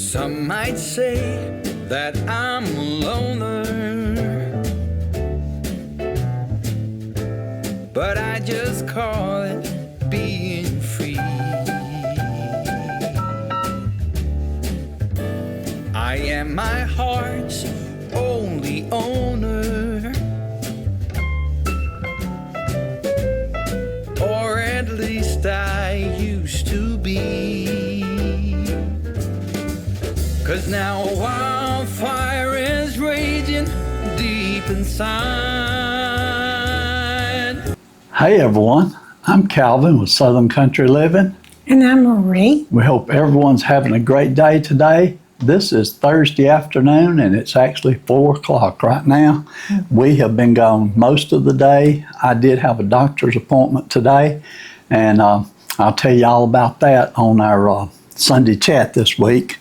Some might say that I'm a loner, but I just call it being free. I am my heart's only owner, or at least I used to be. 'Cause now a wildfire is raging deep inside. Hey everyone, I'm Calvin with Southern Country Living. And I'm Marie. We hope everyone's having a great day today. This is Thursday afternoon and it's actually 4 o'clock right now. We have been gone most of the day. I did have a doctor's appointment today, and I'll tell you all about that on our Sunday chat this week.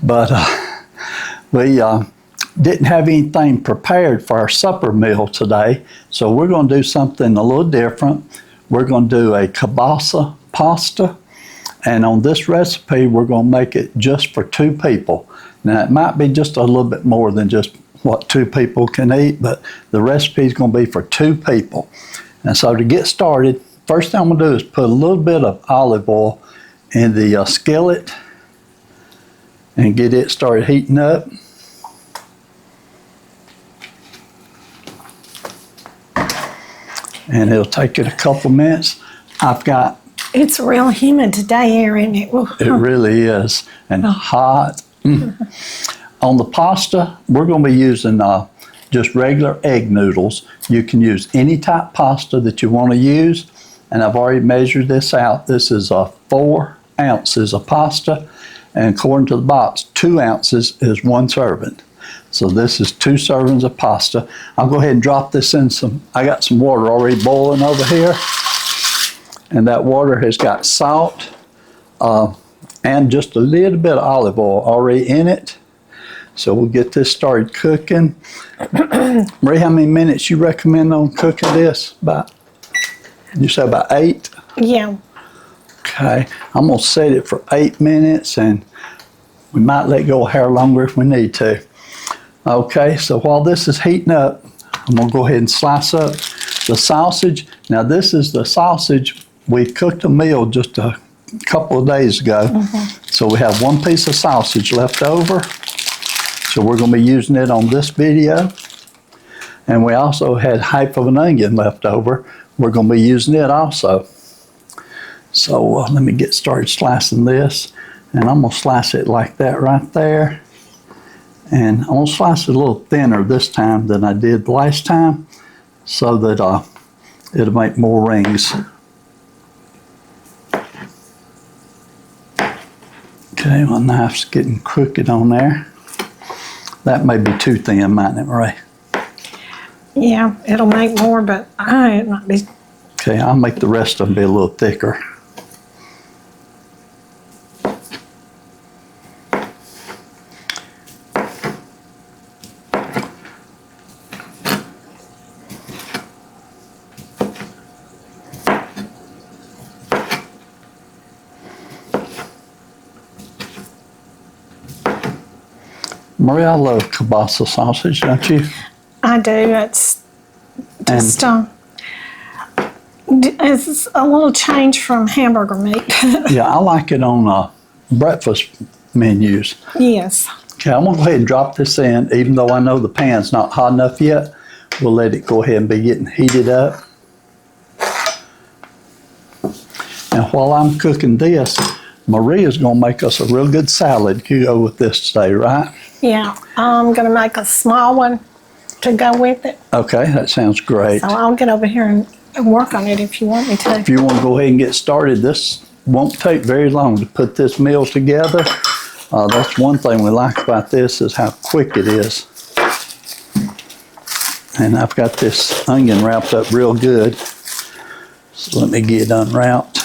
But we didn't have anything prepared for our supper meal today, so we're going to do something a little different. We're going to do a kielbasa pasta, and on this recipe we're going to make it just for 2 people. Now it might be just a little bit more than just what 2 people can eat, but the recipe is going to be for 2 people. And so to get started, first thing I'm going to do is put a little bit of olive oil in the skillet and get it started heating up. And it'll take it a couple minutes. It's real humid today, Aaron. It really is, and hot. On the pasta, we're going to be using just regular egg noodles. You can use any type pasta that you want to use, and I've already measured this out. This is 4 ounces of pasta, and according to the box, 2 ounces is 1 serving. So this is 2 servings of pasta. I'll go ahead and drop this in I got some water already boiling over here, and that water has got salt and just a little bit of olive oil already in it. So we'll get this started cooking. Marie, how many minutes you recommend on cooking this? You said about 8? Yeah. Okay, I'm gonna set it for 8 minutes, and we might let go a hair longer if we need to. Okay, so while this is heating up, I'm gonna go ahead and slice up the sausage. Now this is the sausage. We cooked a meal just a couple of days ago. So we have 1 piece of sausage left over. So we're gonna be using it on this video. And we also had half of an onion left over. We're gonna be using it also. So let me get started slicing this, and I'm gonna slice it like that right there. And I'm gonna slice it a little thinner this time than I did last time, so that it'll make more rings. Okay, my knife's getting crooked on there. That may be too thin, mightn't it, Marie? Yeah, it'll make more, but it might be. Okay, I'll make the rest of them be a little thicker. Marie, I love kielbasa sausage, don't you? I do. It's just it's a little change from hamburger meat. Yeah, I like it on breakfast menus. Yes. Okay, I'm gonna go ahead and drop this in, even though I know the pan's not hot enough yet. We'll let it go ahead and be getting heated up. Now, while I'm cooking this, Maria's gonna make us a real good salad to go with this today, right? Yeah, I'm gonna make a small one to go with it. Okay, that sounds great. So I'll get over here and work on it if you want me to. If you want to go ahead and get started, this won't take very long to put this meal together. That's one thing we like about this, is how quick it is. And I've got this onion wrapped up real good. So let me get it unwrapped.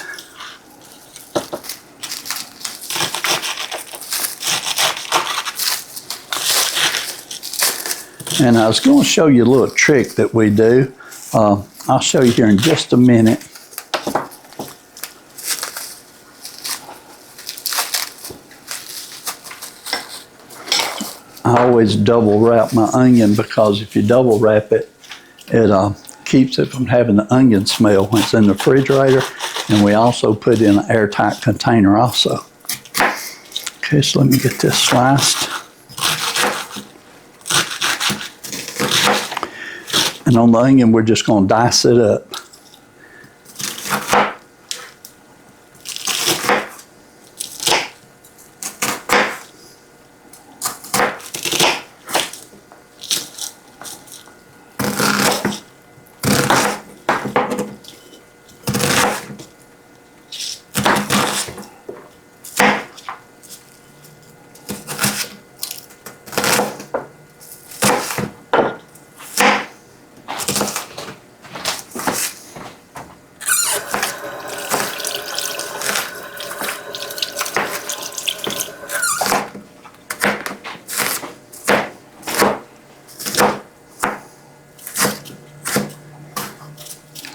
And I was going to show you a little trick that we do. I'll show you here in just a minute. I always double wrap my onion because if you double wrap it, it keeps it from having the onion smell when it's in the refrigerator. And we also put it in an airtight container also. Okay, so let me get this sliced. And on the onion, we're just going to dice it up.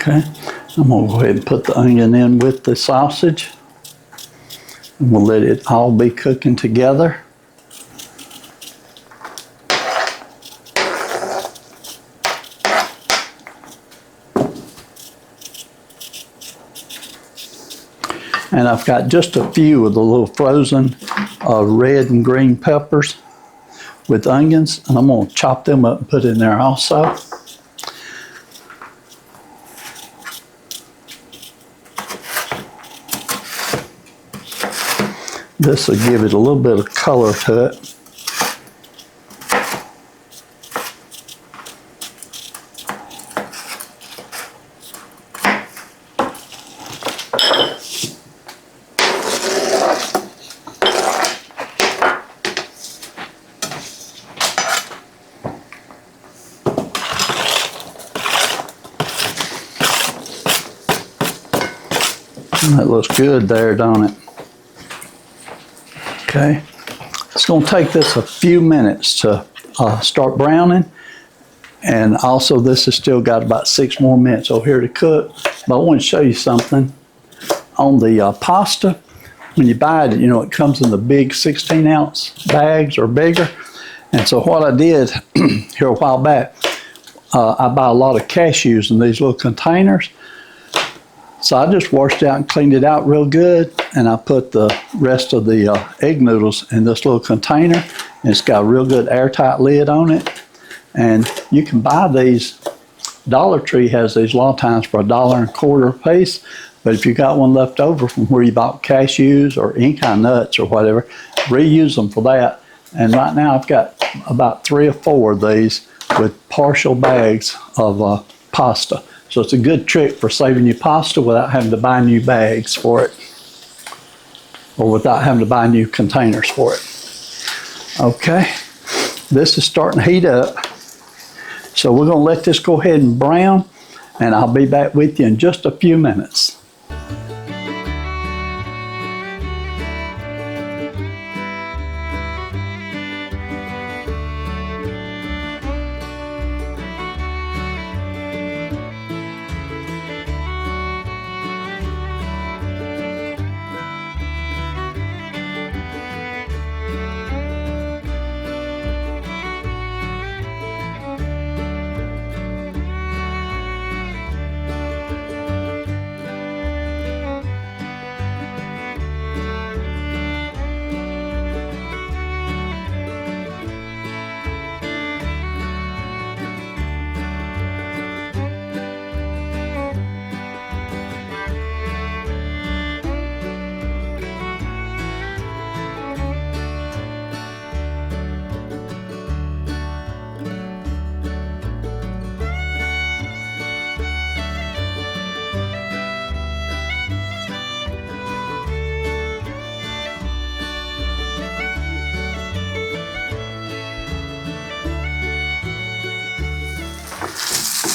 Okay, I'm going to go ahead and put the onion in with the sausage. And we'll let it all be cooking together. And I've got just a few of the little frozen red and green peppers with onions, and I'm going to chop them up and put in there also. This will give it a little bit of color to it. That looks good there, don't it? Okay, it's going to take this a few minutes to start browning, and also this has still got about 6 more minutes over here to cook. But I want to show you something on the pasta. When you buy it, you know, it comes in the big 16-ounce bags or bigger. And so what I did here a while back, I buy a lot of cashews in these little containers. So I just washed it out and cleaned it out real good, and I put the rest of the egg noodles in this little container, and it's got a real good airtight lid on it. And you can buy these. Dollar Tree has these a lot of times for $1.25 a piece, but if you got one left over from where you bought cashews or any kind of nuts or whatever, reuse them for that. And right now I've got about 3 or 4 of these with partial bags of pasta. So it's a good trick for saving your pasta without having to buy new bags for it, or without having to buy new containers for it. Okay, this is starting to heat up. So we're going to let this go ahead and brown, and I'll be back with you in just a few minutes.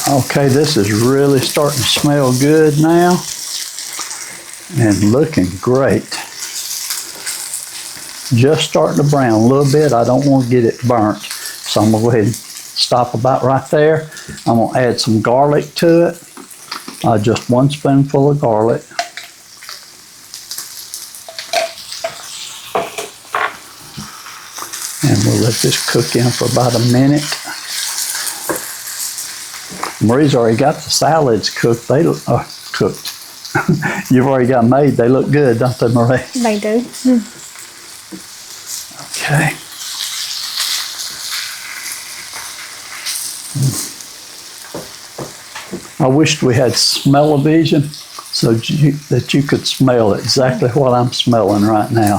Okay, this is really starting to smell good now and looking great. Just starting to brown a little bit. I don't want to get it burnt, so I'm going to go ahead and stop about right there. I'm going to add some garlic to it, just 1 spoonful of garlic. And we'll let this cook in for about a minute. Marie's already got the salads cooked. They look cooked. You've already got them made. They look good, don't they, Marie? They do. Okay. I wished we had smell-o-vision so that you could smell exactly what I'm smelling right now.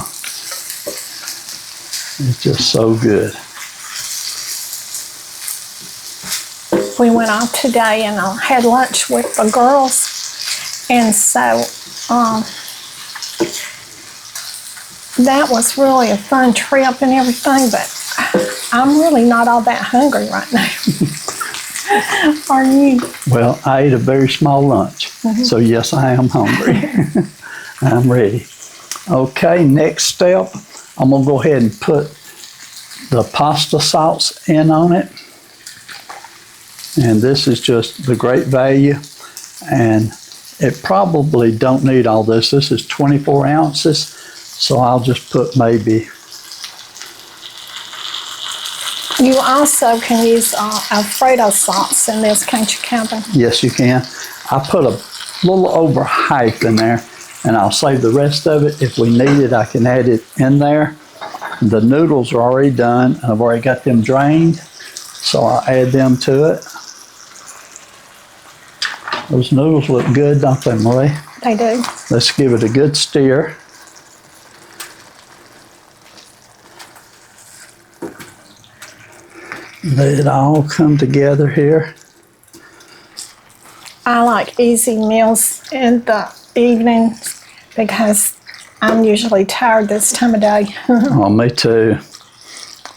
It's just so good. We went out today and had lunch with the girls. And so that was really a fun trip and everything, but I'm really not all that hungry right now. Are you? Well, I ate a very small lunch, so yes, I am hungry. I'm ready. Okay, next step, I'm gonna go ahead and put the pasta sauce in on it. And this is just the Great Value, and it probably don't need all this. This is 24 ounces, so I'll just put maybe. You also can use Alfredo sauce in this, can't you, Kevin? Yes, you can. I put a little over half in there, and I'll save the rest of it. If we need it, I can add it in there. The noodles are already done, and I've already got them drained, so I'll add them to it. Those noodles look good, don't they, Marie? They do. Let's give it a good stir. Let it all come together here. I like easy meals in the evening because I'm usually tired this time of day. Oh, me too.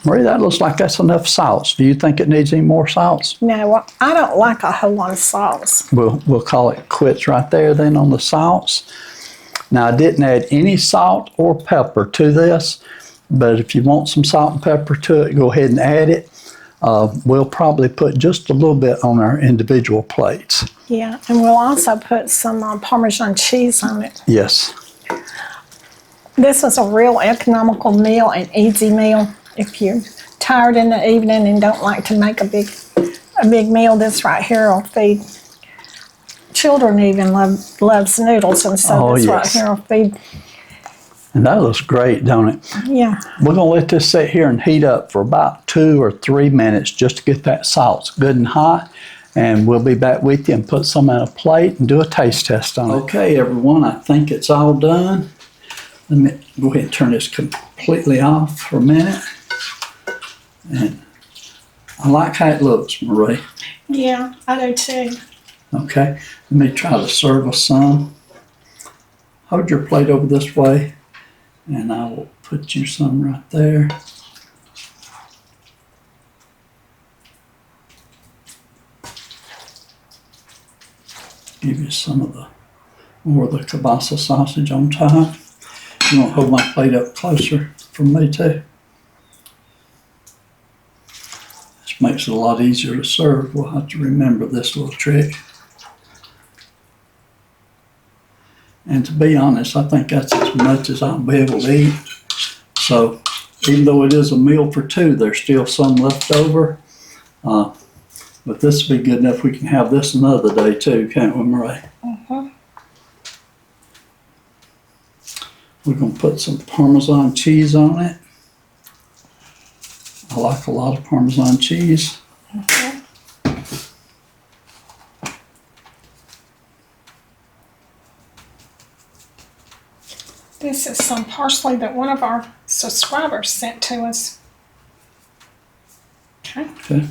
Marie, that looks like that's enough sauce. Do you think it needs any more sauce? No, I don't like a whole lot of sauce. We'll call it quits right there then on the sauce. Now, I didn't add any salt or pepper to this, but if you want some salt and pepper to it, go ahead and add it. We'll probably put just a little bit on our individual plates. Yeah, and we'll also put some Parmesan cheese on it. Yes. This is a real economical meal, an easy meal. If you're tired in the evening and don't like to make a big meal, this right here will feed. Children even loves noodles, and so this right here will feed. And that looks great, don't it? Yeah. We're going to let this sit here and heat up for about 2 or 3 minutes just to get that sauce good and hot. And we'll be back with you and put some on a plate and do a taste test on it. Okay, everyone, I think it's all done. Let me go ahead and turn this completely off for a minute. And I like how it looks, Marie. Yeah, I do too. Okay, let me try to serve us some. Hold your plate over this way, and I will put you some right there. Give you some of the more of the kielbasa sausage on top. You want to hold my plate up closer for me too. This makes it a lot easier to serve. We'll have to remember this little trick. And to be honest, I think that's as much as I'll be able to eat. So even though it is a meal for two, there's still some left over. But this will be good enough. We can have this another day too, can't we, Marie? Mm-hmm. We're going to put some Parmesan cheese on it. I like a lot of Parmesan cheese. Mm-hmm. This is some parsley that one of our subscribers sent to us. Okay. Okay.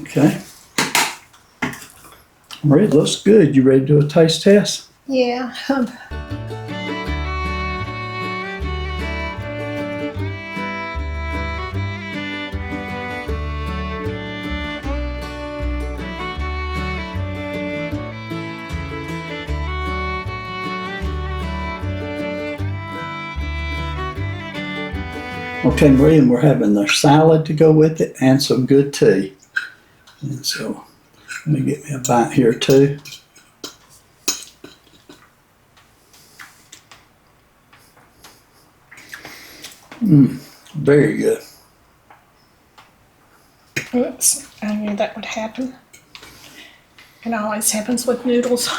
Okay. Marie, it looks good. You ready to do a taste test? Yeah. Okay, Marie, and we're having the salad to go with it and some good tea. And so, let me get me a bite here too. Very good. Oops, I knew that would happen. It always happens with noodles.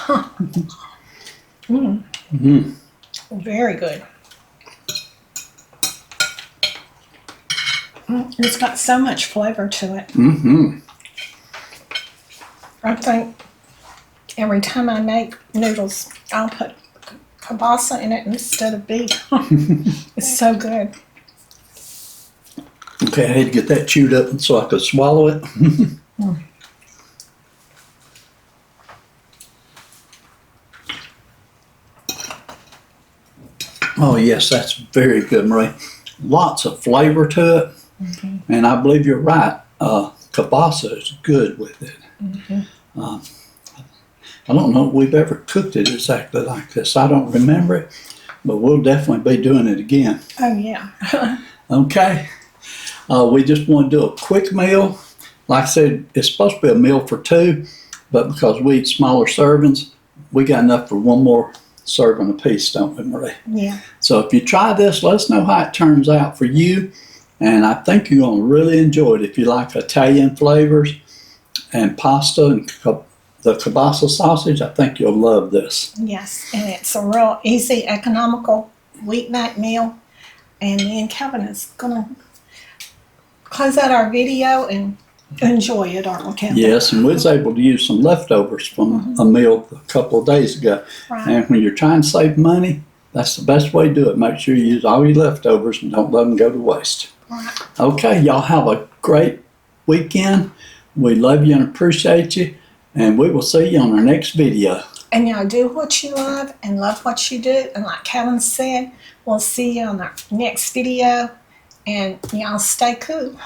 Very good. It's got so much flavor to it. I think every time I make noodles, I'll put kielbasa in it instead of beef. It's so good. Okay, I had to get that chewed up so I could swallow it. Oh yes, that's very good, Marie. Lots of flavor to it. And I believe you're right. Kielbasa is good with it. I don't know if we've ever cooked it exactly like this. I don't remember it, but we'll definitely be doing it again. Oh yeah. Okay. We just want to do a quick meal. Like I said, it's supposed to be a meal for two, but because we eat smaller servings, we got enough for one more serving apiece, don't we, Marie? Yeah. So if you try this, let us know how it turns out for you. And I think you're going to really enjoy it if you like Italian flavors and pasta and the kielbasa sausage. I think you'll love this. Yes, and it's a real easy, economical weeknight meal. And me and Kevin is going to close out our video and enjoy it, aren't we, Kevin? Yes, and we was able to use some leftovers from a meal a couple of days ago. Right. And when you're trying to save money, that's the best way to do it. Make sure you use all your leftovers and don't let them go to waste. Right. Okay, y'all have a great weekend. We love you and appreciate you. And we will see you on our next video. And y'all do what you love and love what you do. And like Kevin said, we'll see you on our next video. And y'all stay cool.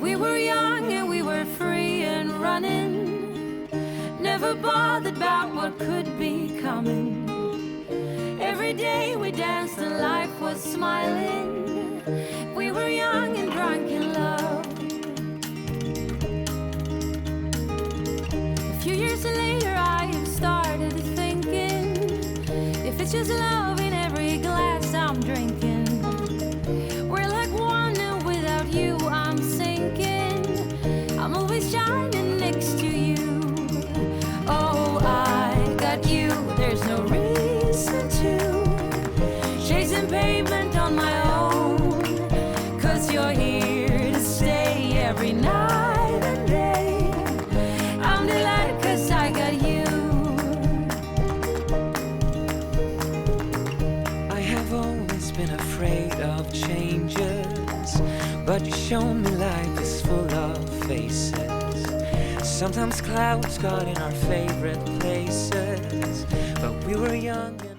We were young and we were free and running, never bothered about what could be coming. Every day we danced and life was smiling. We were young and drunk in love. A few years later I have started thinking, if it's just love in every glass I'm drinking, we're like one and without you I'm sinking. I'm always shining next to you. Oh, I got you, there's no reason to chasing pavement on my own, 'cause you're here to stay every night and day. I'm delighted 'cause I got you. I have always been afraid of changes, but you shown me life is full of faces. Sometimes clouds got in our favorite places, but we were young and